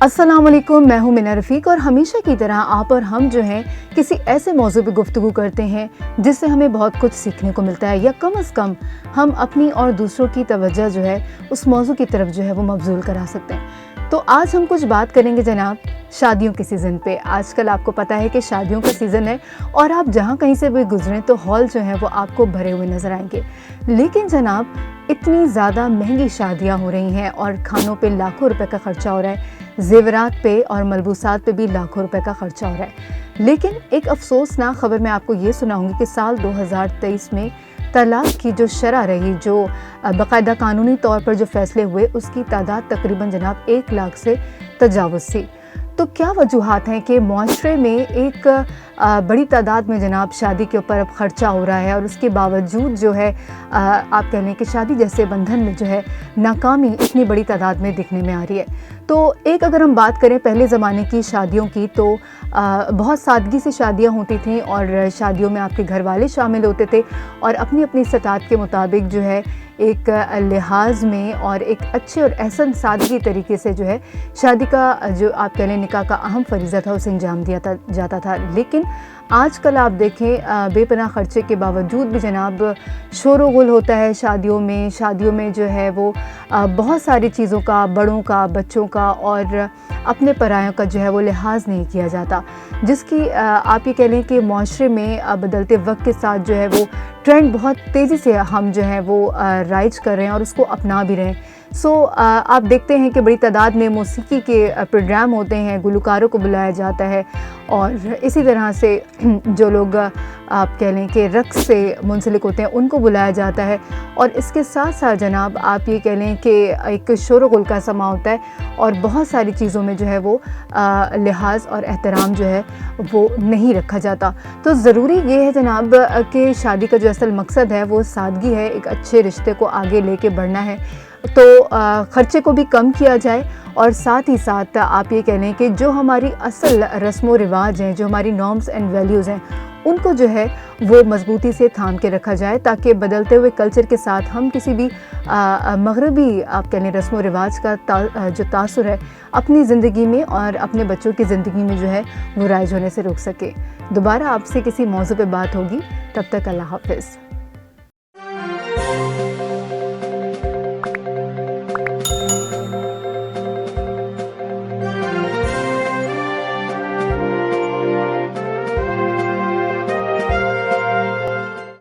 अस्सलाम वालेकुम, मैं हूं मिना रफ़ीक और हमेशा की तरह आप और हम जो हैं किसी ऐसे मौजू पे गुफ्तगू करते हैं जिससे हमें बहुत कुछ सीखने को मिलता है, या कम अज़ कम हम अपनी और दूसरों की तवज्जो जो है उस मौजू की तरफ जो है वो मबज़ूल करा सकते हैं। तो आज हम कुछ बात करेंगे जनाब शादियों के सीज़न पे। आजकल आपको पता है कि शादियों का सीज़न है और आप जहाँ कहीं से भी गुजरें तो हॉल जो हैं वो आपको भरे हुए नज़र आएंगे। लेकिन जनाब इतनी ज़्यादा महंगी शादियाँ हो रही हैं और खानों पे लाखों रुपए का ख़र्चा हो रहा है, ज़ेवरात पे और मलबूसात पे भी लाखों रुपए का ख़र्चा हो रहा है। लेकिन एक अफसोसनाक ख़बर मैं आपको ये सुनाऊंगी कि साल 2023 में तलाक़ की जो शरह रही, जो बाकायदा कानूनी तौर पर जो फ़ैसले हुए, उसकी तादाद तकरीबन जनाब 1 लाख से तजावुज़ थी। तो क्या वजूहात हैं कि मुआशरे में एक बड़ी तादाद में जनाब शादी के ऊपर अब ख़र्चा हो रहा है और उसके बावजूद जो है आप कह लें कि शादी जैसे बंधन में जो है नाकामी इतनी बड़ी तादाद में दिखने में आ रही है। तो एक अगर हम बात करें पहले ज़माने की शादियों की तो बहुत सादगी से शादियां होती थीं और शादियों में आपके घर वाले शामिल होते थे और अपनी अपनी इस्तात के मुताबिक जो है एक लिहाज में और एक अच्छे और एहसन सादगी तरीके से जो है शादी का जो आप कह लें निकाह का अहम फरीज़ा था उसे अंजाम दिया जाता था। लेकिन आजकल आप देखें बेपनाह ख़र्चे के बावजूद भी जनाब शोर गुल होता है शादियों में जो है वो बहुत सारी चीज़ों का, बड़ों का, बच्चों का और अपने परायों का जो है वो लिहाज नहीं किया जाता, जिसकी आप ये कह लें कि मुआशरे में बदलते वक्त के साथ जो है वो ट्रेंड बहुत तेज़ी से हम जो है वो राइज कर रहे हैं और उसको अपना भी रहे हैं। आप देखते हैं कि बड़ी तादाद में मौसीकी के प्रोग्राम होते हैं, गुलकारों को बुलाया जाता है और इसी तरह से जो लोग आप कह लें कि रक़्स से मुंसलिक होते हैं उनको बुलाया जाता है। और इसके साथ साथ जनाब आप ये कह लें कि एक शोर गुल का समा होता है और बहुत सारी चीज़ों में जो है वो लिहाज और एहतराम जो है वो नहीं रखा जाता। तो ज़रूरी ये है जनाब कि शादी का जो असल मकसद है वो सादगी है, एक अच्छे रिश्ते को आगे लेके बढ़ना है। तो ख़र्चे को भी कम किया जाए और साथ ही साथ आप ये कह लें कि जो हमारी असल रस्म व रिवाज हैं, जो हमारी नॉर्म्स एंड वैल्यूज़ हैं, उनको जो है वो मजबूती से थाम के रखा जाए ताकि बदलते हुए कल्चर के साथ हम किसी भी मगरबी आप कह लें रस्म व रिवाज का जो तासुर है अपनी ज़िंदगी में और अपने बच्चों की ज़िंदगी में जो है वो राइज होने से रोक सके। दोबारा आपसे किसी मौजू पे बात होगी, तब तक अल्लाह हाफ़िज़।